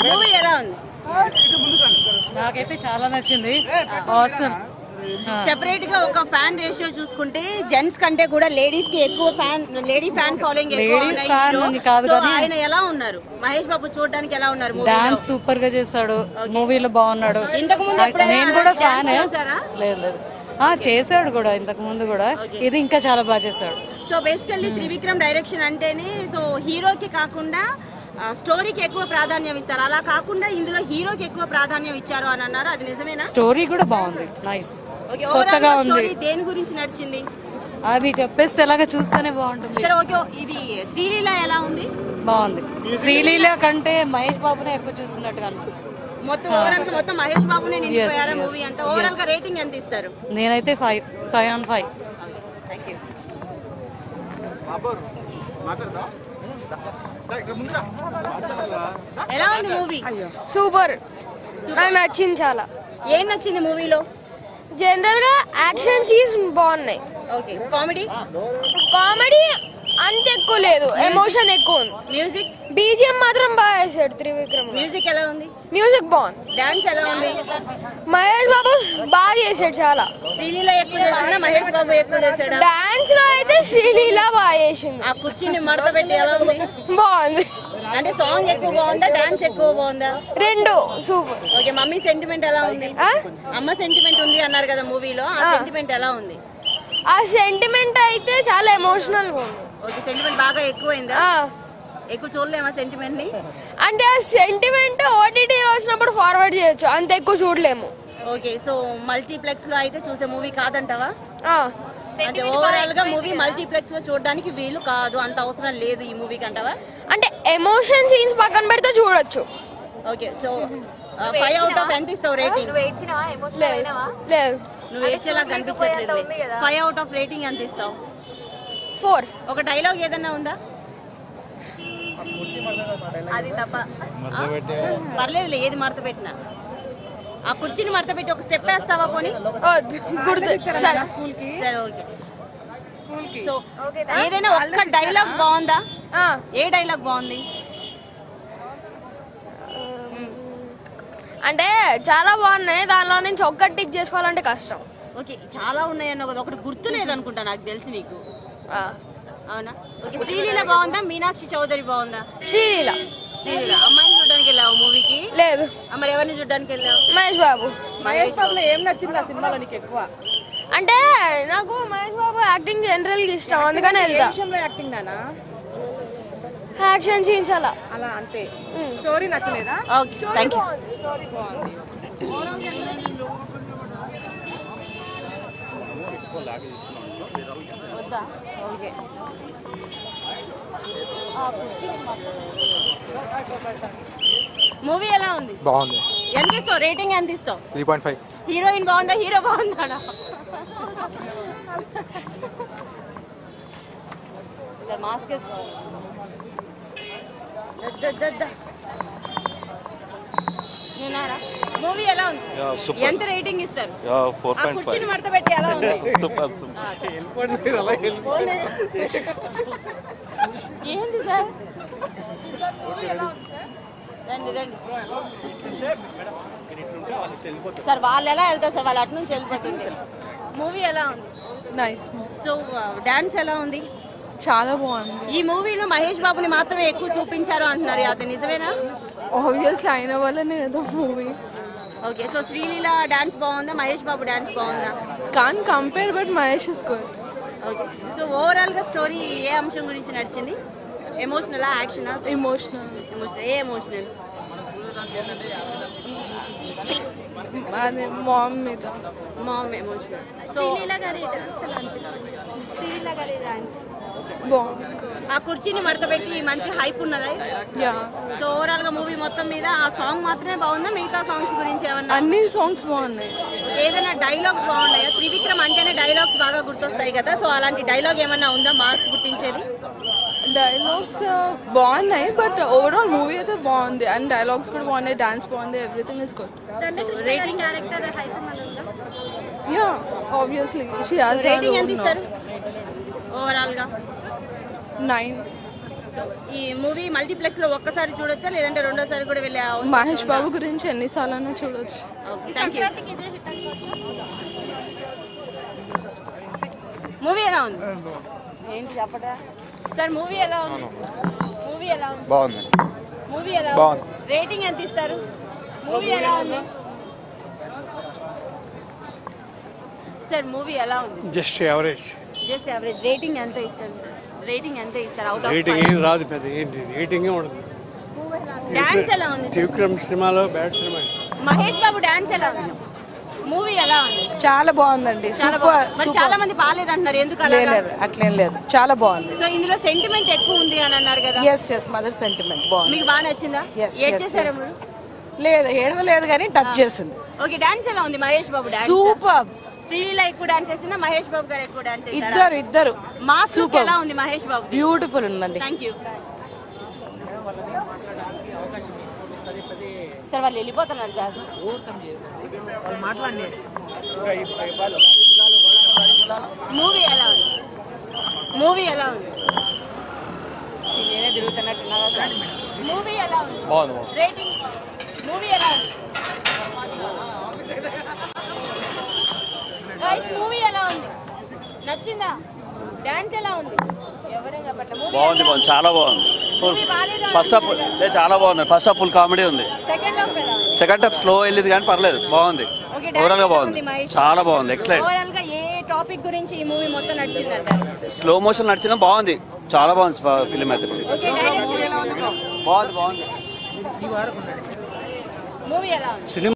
Movie ఎలా ఉంది? నాకైతే చాలా నచ్చింది. సెపరేట్ గా ఒక ఫ్యాన్ రేషియో చూసుకుంటే జెంట్స్ కంటే కూడా లేడీస్ కి ఎక్కువ లేడీ ఫ్యాన్ ఫాలోయింగ్ ఆయన ఎలా ఉన్నారు? మహేష్ బాబు చూడడానికి ఎలా ఉన్నారు? డాన్స్ సూపర్ గా చేశాడు, మూవీలో బాగున్నాడు. ఇంతకు ముందు నేను కూడా ఫ్యాన్. లేదు చేశాడు కూడా ఇంతకు ముందు కూడా, ఇది ఇంకా చాలా బాగా చేశాడు. సో బేసికల్లీ త్రివిక్రమ్ డైరెక్షన్ అంటేనే సో హీరోకి కాకుండా స్టోరీకి ఎక్కువ ప్రాధాన్యం ఇస్తారు. అలా కాకుండా ఇందులో హీరోకి ఎక్కువ ప్రాధాన్యం ఇచ్చారు అని అన్నారు, అది నిజమేనా? స్టోరీ కూడా బాగుంది, నైస్, కొత్తగా ఉంది. దేని గురించి నడిచింది అది చెప్పేస్తే ఎలాగ చూస్తేనే బాగుంటుంది. ఇది శ్రీలీల ఎలా ఉంది? బాగుంది. శ్రీలీల కంటే మహేష్ బాబునే ఎక్కువ చూస్తున్నట్టుగా అనిపిస్తుంది. మొత్తం మహేష్ బాబునే నిండిపోయారా మూవీ అంటే? ఓవరాల్ గా రేటింగ్ ఎంత ఇస్తారు? నేనైతే 5/5. ఎలా ఉంది మూవీ? సూపర్, నాకు నచ్చింది చాలా. ఏం నచ్చింది మూవీలో? జనరల్ గా యాక్షన్ సీన్స్ బాగున్నాయి. ఓకే, కామెడీ అంత ఎక్కువ లేదు, ఎమోషన్ ఎక్కువ ఉంది. మ్యూజిక్ బీజిఎం మాత్రం బాగా వేసాడు త్రివిక్రమ్. మ్యూజిక్ ఎలా ఉంది? మ్యూజిక్ బాగుంది. డాన్స్ ఎలా ఉంది? మహేష్ బాబు బాగా చేసాడు చాలా. శ్రీలీల ఎక్కువ చేసిందా మహేష్ బాబు ఎక్కువ చేసాడా? డాన్స్ లో అయితే శ్రీలీల బాగా చేసింది. ఆ కుర్చీని మడత పెట్టి ఎలా ఉంది? బాగుంది. అంటే సాంగ్ ఎక్కువ బాగుందా, డాన్స్ ఎక్కువ బాగుందా? రెండు సూపర్. ఓకే, మమ్మీ సెంటిమెంట్ ఎలా ఉంది? అమ్మ సెంటిమెంట్ ఉంది అన్నారు కదా మూవీలో, ఆ సెంటిమెంట్ ఎలా ఉంది? ఆ సెంటిమెంట్ అయితే చాలా ఎమోషనల్ గా ఉంది. ఓకే, సెంటిమెంట్ బాగా ఎక్కువైందా? ఎక్కువ చూడలేమా సెంటిమెంట్ ని? అంటే ఆ సెంటిమెంట్ ఓటీటీ వచ్చినప్పుడు ఫార్వర్డ్ చేయొచ్చు, అంత ఎక్కువ చూడలేము. ఓకే, సో మల్టీప్లెక్స్ లో అయితే చూసే మూవీ కాదంటావా? అంటే ఓవరాల్ గా మూవీ మల్టీప్లెక్స్ లో చూడడానికి వీలు కాదు, అంత అవసరం లేదు ఈ మూవీకి అంటావా? అంటే ఎమోషన్ సీన్స్ పక్కన పెడితే చూడొచ్చు. ఓకే, సో 5/8 ఎంత ఇస్తావు రేటింగ్? లేదు, నువ్వు ఏడ్చేలా కనిపించట్లేదు. 5/8 రేటింగ్ ఎంత ఇస్తావు? 4. ఒక డైలాగ్ ఏదన్నా ఉందా? పర్లేదు, ఏది మడత పెట్టినా. ఆ కుర్చీని మడత పెట్టి ఒక స్టెప్ వేస్తావా పోనీ? సరే, ఓకే. సో ఏదైనా ఒక్క డైలాగ్ బాగుందా? ఏ డైలాగ్ బాగుంది? అంటే చాలా బాగున్నాయి, దానిలో నుంచి ఒక్కటి టిక్ చేసుకోవాలంటే కష్టం. ఓకే, చాలా ఉన్నాయన్న కదా, ఒకటి గుర్తు లేదనుకుంటా నాకు తెలిసి నీకు. అవునా? ఓకే, శ్రీలీల బాగుందా, మీనాక్షి చౌదరి బాగుందా? శ్రీలీల. అమ్మాయిని చూడడానికి వెళ్ళావు మూవీకి? లేదు. మరి ఎవరిని చూడడానికి వెళ్ళావు? మహేష్ బాబు. మహేష్ బాబులో ఏం నచ్చింది ఆ సినిమాలో నీకు ఎక్కువ? అంటే నాకు మహేష్ బాబు యాక్టింగ్ జనరల్ గా ఇష్టం, అందుకనే వెళ్తా. యాక్టింగ్ నానా? యాక్షన్ సీన్స్ అలా అంతే. స్టోరీ నచ్చలేదా? Okay, thank you. స్టోరీ బాగుంది. వద్దా? ఓకే. మూవీ ఎలా ఉంది? బాగుంది. ఎంత ఇస్తావు రేటింగ్? ఎంత ఇస్తావు? 3.5. హీరోయిన్ బాగుందా, హీరో బాగుందా? మాస్క్ వేసుకోవాలి. మూవీ ఎలా ఉంది? ఎంత రేటింగ్ ఇస్తారు? 4.5. మడత పెట్టి ఎలా ఉంది? సూపర్. ఏంది సార్? రండి రండి సార్, వాళ్ళు ఎలా వెళ్తారు సార్? వాళ్ళు అటు నుంచి వెళ్ళిపోతుంది. మూవీ ఎలా ఉంది? నైస్. సో డాన్స్ ఎలా ఉంది? చాలా బాగుంది. ఈ మూవీలో మహేష్ బాబుని మాత్రమే ఎక్కువ చూపించారు అంటున్నారు, అది నిజమేనా? ఆబ్వియస్లీ అయిన వల్లనే ఏదో movie. Okay, so Sreeleela dance బాగుందా, మహేష్ బాబు డాన్స్ బాగుందా? Can't compare, but Mahesh is good. Okay, so overall గా స్టోరీ ఏ అంశం గురించి నడిచింది? ఎమోషనలా, యాక్షనా? ఎమోషనల్. ఏ ఎమోషనల్? అదే మామ్ మీద. Mom emotional. సో ఆ కుర్చీని మడత పెట్టి మంచి హైప్ ఉన్నదా? సో ఓవరాల్ గా మూవీ మొత్తం మీద ఆ సాంగ్ మాత్రమే బాగుందా, మిగతా సాంగ్స్ గురించి ఏమన్నా? అన్ని సాంగ్స్ బాగున్నాయి. ఏదైనా డైలాగ్స్ బాగున్నాయా? త్రివిక్రమ్ అంటేనే డైలాగ్స్ బాగా గుర్తొస్తాయి కదా, సో అలాంటి డైలాగ్ ఏమన్నా ఉందా మార్క్స్ గుర్తించేది? డైలాగ్స్ బాగున్నాయి, బట్ ఓవరాల్ మూవీ అయితే బాగుంది. అండ్ డైలాగ్స్ కూడా బాగున్నాయి, డాన్స్ బాగుంది, everything is good. Rating? Yeah, obviously she has. Rating ఎంత ఇస్తారు ఓవరాల్ గా? 9. ఈ మూవీ మల్టీప్లెక్స్ లో ఒక్కసారి చూడొచ్చా లేదంటే రెండోసారి కూడా వెళ్ళే మహేష్ బాబు గురించి ఎన్నిసార్లు చూడొచ్చు. Thank you. మూవీ ఎలా ఉంది? ఏంటి చెప్పటా సార్? మూవీ ఎలా ఉంది? మూవీ ఎలా ఉంది? బాగుంది. మూవీ ఎలా ఉంది? రేటింగ్ ఎంత ఇస్తారు? మూవీ ఎలా ఉంది సార్? మూవీ ఎలా ఉంది? Just average. Just average. Rating ఎంత ఇస్తారు? రేటింగ్ ఎంత ఇస్తారు? అవుట్ ఆఫ్ రేటింగ్ ఏం రాదు, పెద్ద ఏంటి రేటింగ్ ఉండదు. డాన్స్ ఎలా ఉంది? త్రివిక్రమ్ సినిమాలో bad cinema. Mahesh Babu dance ఎలా ఉంది? మూవీ ఎలా ఉంది? చాలా బాగుందండి. మరి చాలా మంది బాగాలేదు అంటున్నారు, ఎందుకు అలా? లేదు అట్లేం లేదు, చాలా బాగుంది. సో ఇందులో సెంటిమెంట్ ఎక్కువ ఉంది అని అన్నారు కదా. ఎస్ మదర్ సెంటిమెంట్ బాగుంది. మీకు బాగా నచ్చిందా? ఏడ్చేసారా మీరు? లేదు ఏడవలేదు కానీ టచ్ చేసింది. ఓకే, డాన్స్ ఎలా ఉంది మహేష్ బాబు డాన్స్? సూపర్. శ్రీలీల ఎక్కువ డాన్స్ చేసిందా, మహేష్ బాబు గారు ఎక్కువ డాన్స్ చేశారా? ఇద్దరు మాస్ లుక్ ఎలా ఉంది మహేష్ బాబు? బ్యూటిఫుల్ ఉందండి. Thank you sir. వాళ్ళు వెళ్ళిపోతున్నారు సార్. మూవీ ఎలా ఉంది? మూవీ ఎలా ఉంది? నేనే తిరుగుతున్నట్టున్నారా సార్? మూవీ ఎలా ఉంది? బాగుంది. రేటింగ్. మూవీ ఎలా ఉంది? మూవీ ఎలా ఉంది? నచ్చిందా? డాన్స్ ఎలా ఉంది? ఎవరైనా చెప్పండి. బాగుంది, చాలా బాగుంది. ఫస్ట్ హాఫ్ చాలా బాగుంది. ఫస్ట్ హాఫ్ ఫుల్ కామెడీ ఉంది. సెకండ్ హాఫ్ స్లో వెళ్ళింది కానీ పర్లేదు, బాగుంది. ఓవరాల్ గా బాగుంది, చాలా బాగుంది. ఎక్సలెంట్. ఓవరాల్ గా ఏ టాపిక్ గురించి ఈ మూవీ మొత్తం నడిచిందంటారు? స్లో మోషన్ నడిచినా బాగుంది, చాలా బాగుంది ఫిలిం అయితే. బాగుంది. మూవీ ఎలా ఉంది?